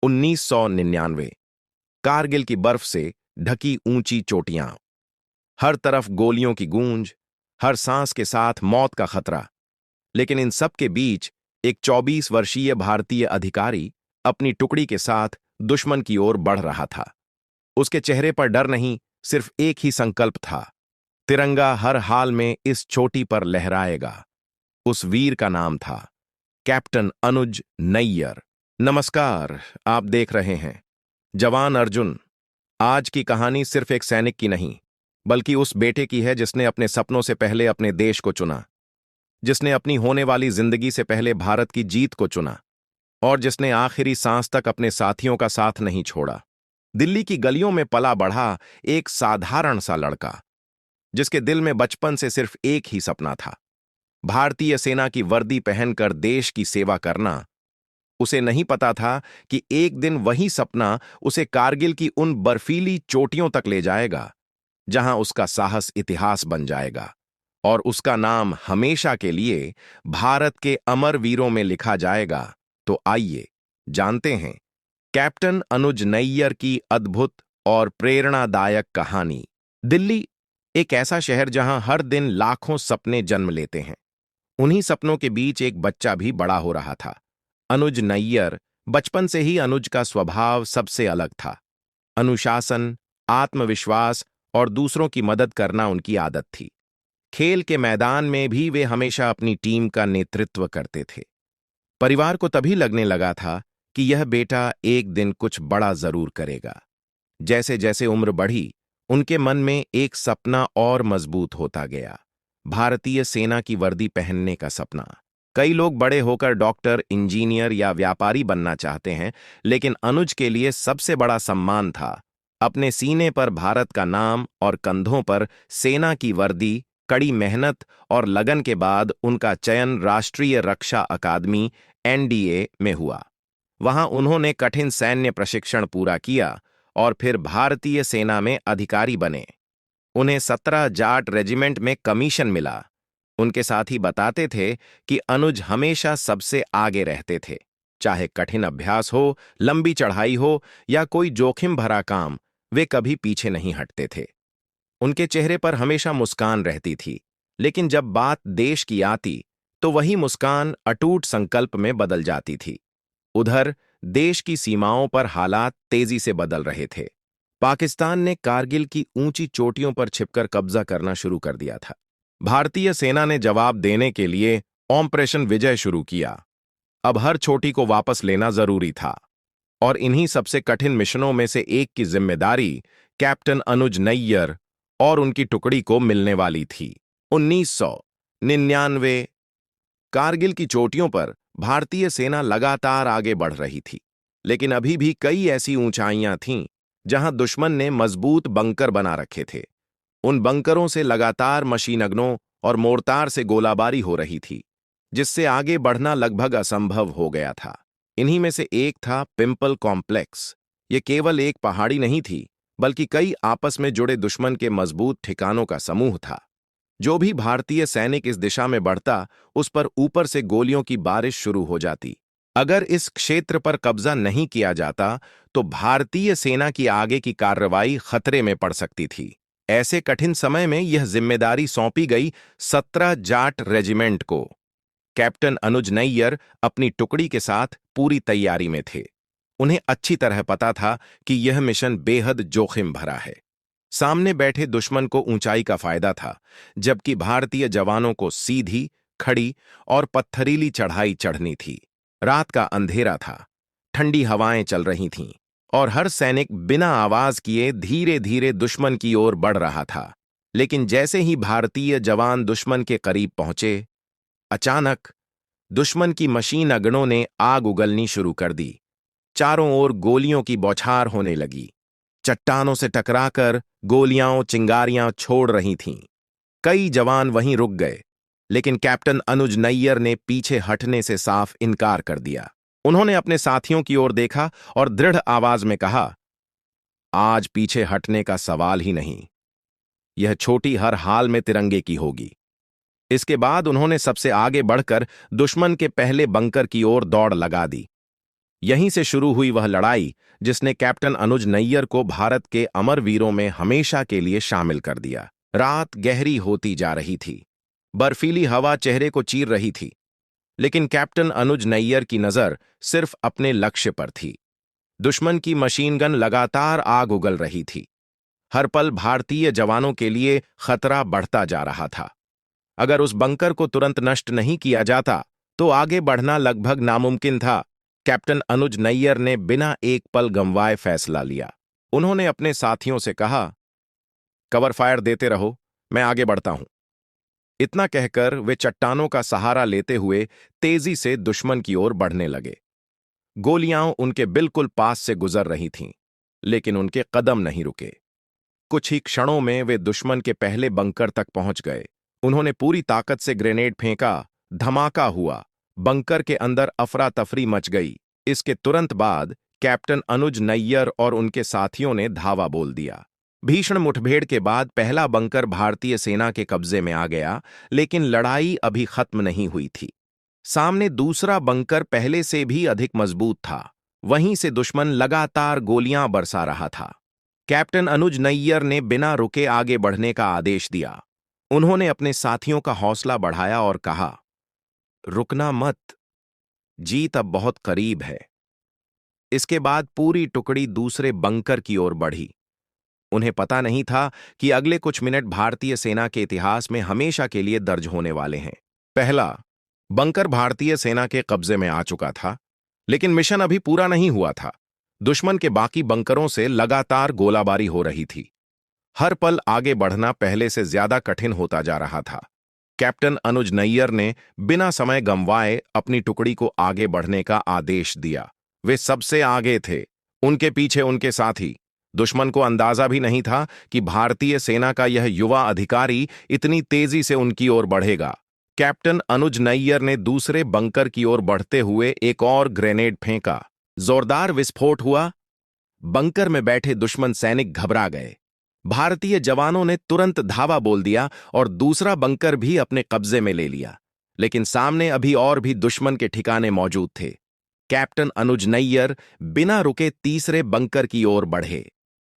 1999। कारगिल की बर्फ से ढकी ऊंची चोटियां, हर तरफ गोलियों की गूंज, हर सांस के साथ मौत का खतरा। लेकिन इन सब के बीच एक 24 वर्षीय भारतीय अधिकारी अपनी टुकड़ी के साथ दुश्मन की ओर बढ़ रहा था। उसके चेहरे पर डर नहीं, सिर्फ एक ही संकल्प था, तिरंगा हर हाल में इस चोटी पर लहराएगा। उस वीर का नाम था कैप्टन अनुज नैयर। नमस्कार, आप देख रहे हैं जवान अर्जुन। आज की कहानी सिर्फ एक सैनिक की नहीं, बल्कि उस बेटे की है जिसने अपने सपनों से पहले अपने देश को चुना, जिसने अपनी होने वाली जिंदगी से पहले भारत की जीत को चुना, और जिसने आखिरी सांस तक अपने साथियों का साथ नहीं छोड़ा। दिल्ली की गलियों में पला बढ़ा एक साधारण सा लड़का, जिसके दिल में बचपन से सिर्फ एक ही सपना था, भारतीय सेना की वर्दी पहनकर देश की सेवा करना। उसे नहीं पता था कि एक दिन वही सपना उसे कारगिल की उन बर्फीली चोटियों तक ले जाएगा, जहां उसका साहस इतिहास बन जाएगा और उसका नाम हमेशा के लिए भारत के अमर वीरों में लिखा जाएगा। तो आइए जानते हैं कैप्टन अनुज नैयर की अद्भुत और प्रेरणादायक कहानी। दिल्ली एक ऐसा शहर जहां हर दिन लाखों सपने जन्म लेते हैं। उन्हीं सपनों के बीच एक बच्चा भी बड़ा हो रहा था। अनुज नैयर। बचपन से ही अनुज का स्वभाव सबसे अलग था। अनुशासन, आत्मविश्वास और दूसरों की मदद करना उनकी आदत थी। खेल के मैदान में भी वे हमेशा अपनी टीम का नेतृत्व करते थे। परिवार को तभी लगने लगा था कि यह बेटा एक दिन कुछ बड़ा जरूर करेगा। जैसे जैसे उम्र बढ़ी, उनके मन में एक सपना और मजबूत होता गया, भारतीय सेना की वर्दी पहनने का सपना। कई लोग बड़े होकर डॉक्टर, इंजीनियर या व्यापारी बनना चाहते हैं, लेकिन अनुज के लिए सबसे बड़ा सम्मान था अपने सीने पर भारत का नाम और कंधों पर सेना की वर्दी। कड़ी मेहनत और लगन के बाद उनका चयन राष्ट्रीय रक्षा अकादमी एनडीए में हुआ। वहां उन्होंने कठिन सैन्य प्रशिक्षण पूरा किया और फिर भारतीय सेना में अधिकारी बने। उन्हें 17 जाट रेजिमेंट में कमीशन मिला। उनके साथी बताते थे कि अनुज हमेशा सबसे आगे रहते थे। चाहे कठिन अभ्यास हो, लंबी चढ़ाई हो या कोई जोखिम भरा काम, वे कभी पीछे नहीं हटते थे। उनके चेहरे पर हमेशा मुस्कान रहती थी, लेकिन जब बात देश की आती तो वही मुस्कान अटूट संकल्प में बदल जाती थी। उधर देश की सीमाओं पर हालात तेजी से बदल रहे थे। पाकिस्तान ने कारगिल की ऊंची चोटियों पर छिपकर कब्जा करना शुरू कर दिया था। भारतीय सेना ने जवाब देने के लिए ऑपरेशन विजय शुरू किया। अब हर चोटी को वापस लेना जरूरी था, और इन्हीं सबसे कठिन मिशनों में से एक की जिम्मेदारी कैप्टन अनुज नैयर और उनकी टुकड़ी को मिलने वाली थी। 1999। कारगिल की चोटियों पर भारतीय सेना लगातार आगे बढ़ रही थी, लेकिन अभी भी कई ऐसी ऊंचाइयां थीं जहां दुश्मन ने मजबूत बंकर बना रखे थे। उन बंकरों से लगातार मशीनगनों और मोर्टार से गोलाबारी हो रही थी, जिससे आगे बढ़ना लगभग असंभव हो गया था। इन्हीं में से एक था पिंपल कॉम्प्लेक्स। ये केवल एक पहाड़ी नहीं थी, बल्कि कई आपस में जुड़े दुश्मन के मजबूत ठिकानों का समूह था। जो भी भारतीय सैनिक इस दिशा में बढ़ता, उस पर ऊपर से गोलियों की बारिश शुरू हो जाती। अगर इस क्षेत्र पर कब्जा नहीं किया जाता तो भारतीय सेना की आगे की कार्रवाई खतरे में पड़ सकती थी। ऐसे कठिन समय में यह जिम्मेदारी सौंपी गई 17 जाट रेजिमेंट को। कैप्टन अनुज नैयर अपनी टुकड़ी के साथ पूरी तैयारी में थे। उन्हें अच्छी तरह पता था कि यह मिशन बेहद जोखिम भरा है। सामने बैठे दुश्मन को ऊंचाई का फायदा था, जबकि भारतीय जवानों को सीधी, खड़ी और पत्थरीली चढ़ाई चढ़नी थी। रात का अंधेरा था, ठंडी हवाएं चल रही थीं, और हर सैनिक बिना आवाज किए धीरे धीरे दुश्मन की ओर बढ़ रहा था। लेकिन जैसे ही भारतीय जवान दुश्मन के करीब पहुंचे, अचानक दुश्मन की मशीन अगनों ने आग उगलनी शुरू कर दी। चारों ओर गोलियों की बौछार होने लगी। चट्टानों से टकराकर गोलियां चिंगारियां छोड़ रही थीं। कई जवान वहीं रुक गए, लेकिन कैप्टन अनुज नैयर ने पीछे हटने से साफ इनकार कर दिया। उन्होंने अपने साथियों की ओर देखा और दृढ़ आवाज में कहा, आज पीछे हटने का सवाल ही नहीं। यह छोटी हर हाल में तिरंगे की होगी। इसके बाद उन्होंने सबसे आगे बढ़कर दुश्मन के पहले बंकर की ओर दौड़ लगा दी। यहीं से शुरू हुई वह लड़ाई जिसने कैप्टन अनुज नैयर को भारत के अमर वीरों में हमेशा के लिए शामिल कर दिया। रात गहरी होती जा रही थी। बर्फीली हवा चेहरे को चीर रही थी, लेकिन कैप्टन अनुज नैयर की नजर सिर्फ अपने लक्ष्य पर थी। दुश्मन की मशीन गन लगातार आग उगल रही थी। हर पल भारतीय जवानों के लिए खतरा बढ़ता जा रहा था। अगर उस बंकर को तुरंत नष्ट नहीं किया जाता तो आगे बढ़ना लगभग नामुमकिन था। कैप्टन अनुज नैयर ने बिना एक पल गंवाए फैसला लिया। उन्होंने अपने साथियों से कहा, कवर फायर देते रहो, मैं आगे बढ़ता हूं। इतना कहकर वे चट्टानों का सहारा लेते हुए तेजी से दुश्मन की ओर बढ़ने लगे। गोलियां उनके बिल्कुल पास से गुजर रही थीं, लेकिन उनके कदम नहीं रुके। कुछ ही क्षणों में वे दुश्मन के पहले बंकर तक पहुंच गए। उन्होंने पूरी ताकत से ग्रेनेड फेंका। धमाका हुआ। बंकर के अंदर अफरा तफरी मच गई। इसके तुरंत बाद कैप्टन अनुज नैयर और उनके साथियों ने धावा बोल दिया। भीषण मुठभेड़ के बाद पहला बंकर भारतीय सेना के कब्जे में आ गया, लेकिन लड़ाई अभी खत्म नहीं हुई थी। सामने दूसरा बंकर पहले से भी अधिक मजबूत था। वहीं से दुश्मन लगातार गोलियां बरसा रहा था। कैप्टन अनुज नैयर ने बिना रुके आगे बढ़ने का आदेश दिया। उन्होंने अपने साथियों का हौसला बढ़ाया और कहा, रुकना मत, जीत अब बहुत करीब है। इसके बाद पूरी टुकड़ी दूसरे बंकर की ओर बढ़ी। उन्हें पता नहीं था कि अगले कुछ मिनट भारतीय सेना के इतिहास में हमेशा के लिए दर्ज होने वाले हैं। पहला बंकर भारतीय सेना के कब्जे में आ चुका था, लेकिन मिशन अभी पूरा नहीं हुआ था। दुश्मन के बाकी बंकरों से लगातार गोलाबारी हो रही थी। हर पल आगे बढ़ना पहले से ज्यादा कठिन होता जा रहा था। कैप्टन अनुज नैयर ने बिना समय गंवाए अपनी टुकड़ी को आगे बढ़ने का आदेश दिया। वे सबसे आगे थे, उनके पीछे उनके साथी। दुश्मन को अंदाजा भी नहीं था कि भारतीय सेना का यह युवा अधिकारी इतनी तेजी से उनकी ओर बढ़ेगा। कैप्टन अनुज नैयर ने दूसरे बंकर की ओर बढ़ते हुए एक और ग्रेनेड फेंका। जोरदार विस्फोट हुआ। बंकर में बैठे दुश्मन सैनिक घबरा गए। भारतीय जवानों ने तुरंत धावा बोल दिया और दूसरा बंकर भी अपने कब्जे में ले लिया, लेकिन सामने अभी और भी दुश्मन के ठिकाने मौजूद थे। कैप्टन अनुज नैयर बिना रुके तीसरे बंकर की ओर बढ़े।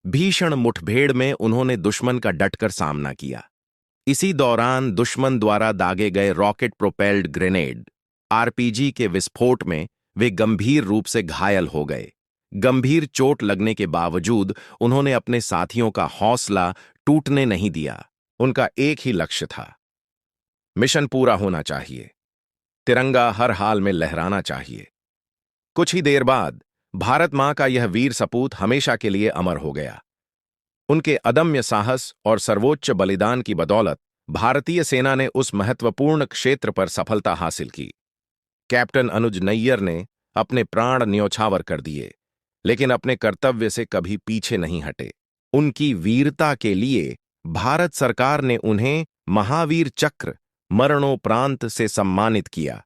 भीषण मुठभेड़ में उन्होंने दुश्मन का डटकर सामना किया। इसी दौरान दुश्मन द्वारा दागे गए रॉकेट प्रोपेल्ड ग्रेनेड आरपीजी के विस्फोट में वे गंभीर रूप से घायल हो गए। गंभीर चोट लगने के बावजूद उन्होंने अपने साथियों का हौसला टूटने नहीं दिया। उनका एक ही लक्ष्य था, मिशन पूरा होना चाहिए। तिरंगा हर हाल में लहराना चाहिए। कुछ ही देर बाद भारत मां का यह वीर सपूत हमेशा के लिए अमर हो गया। उनके अदम्य साहस और सर्वोच्च बलिदान की बदौलत भारतीय सेना ने उस महत्वपूर्ण क्षेत्र पर सफलता हासिल की। कैप्टन अनुज नैयर ने अपने प्राण न्योछावर कर दिए, लेकिन अपने कर्तव्य से कभी पीछे नहीं हटे। उनकी वीरता के लिए भारत सरकार ने उन्हें महावीर चक्र मरणोपरांत से सम्मानित किया।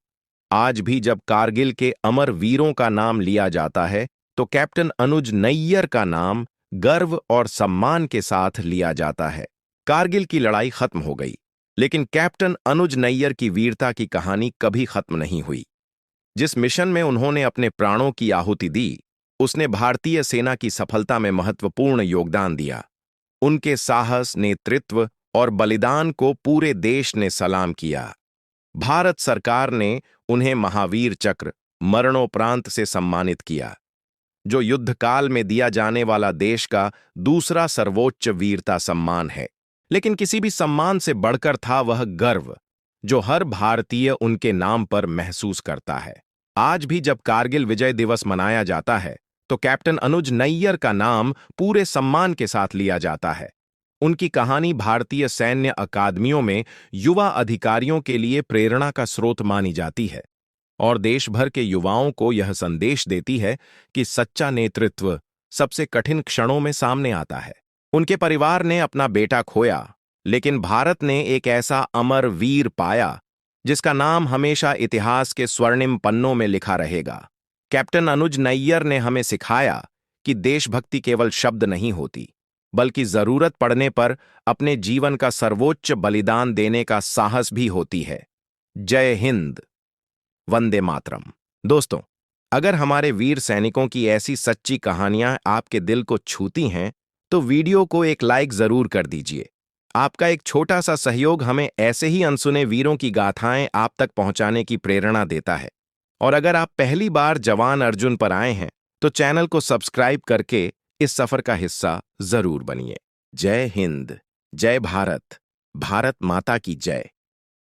आज भी जब कारगिल के अमर वीरों का नाम लिया जाता है तो कैप्टन अनुज नैयर का नाम गर्व और सम्मान के साथ लिया जाता है। कारगिल की लड़ाई खत्म हो गई, लेकिन कैप्टन अनुज नैयर की वीरता की कहानी कभी खत्म नहीं हुई। जिस मिशन में उन्होंने अपने प्राणों की आहुति दी, उसने भारतीय सेना की सफलता में महत्वपूर्ण योगदान दिया। उनके साहस, नेतृत्व और बलिदान को पूरे देश ने सलाम किया। भारत सरकार ने उन्हें महावीर चक्र मरणोपरांत से सम्मानित किया, जो युद्धकाल में दिया जाने वाला देश का दूसरा सर्वोच्च वीरता सम्मान है। लेकिन किसी भी सम्मान से बढ़कर था वह गर्व जो हर भारतीय उनके नाम पर महसूस करता है। आज भी जब कारगिल विजय दिवस मनाया जाता है तो कैप्टन अनुज नैयर का नाम पूरे सम्मान के साथ लिया जाता है। उनकी कहानी भारतीय सैन्य अकादमियों में युवा अधिकारियों के लिए प्रेरणा का स्रोत मानी जाती है और देश भर के युवाओं को यह संदेश देती है कि सच्चा नेतृत्व सबसे कठिन क्षणों में सामने आता है। उनके परिवार ने अपना बेटा खोया, लेकिन भारत ने एक ऐसा अमर वीर पाया जिसका नाम हमेशा इतिहास के स्वर्णिम पन्नों में लिखा रहेगा। कैप्टन अनुज नैयर ने हमें सिखाया कि देशभक्ति केवल शब्द नहीं होती, बल्कि जरूरत पड़ने पर अपने जीवन का सर्वोच्च बलिदान देने का साहस भी होती है। जय हिंद, वंदे मातरम। दोस्तों, अगर हमारे वीर सैनिकों की ऐसी सच्ची कहानियां आपके दिल को छूती हैं, तो वीडियो को एक लाइक जरूर कर दीजिए। आपका एक छोटा सा सहयोग हमें ऐसे ही अनसुने वीरों की गाथाएं आप तक पहुंचाने की प्रेरणा देता है। और अगर आप पहली बार जवान अर्जुन पर आए हैं, तो चैनल को सब्सक्राइब करके इस सफर का हिस्सा जरूर बनिए। जय हिंद, जय भारत, भारत माता की जय।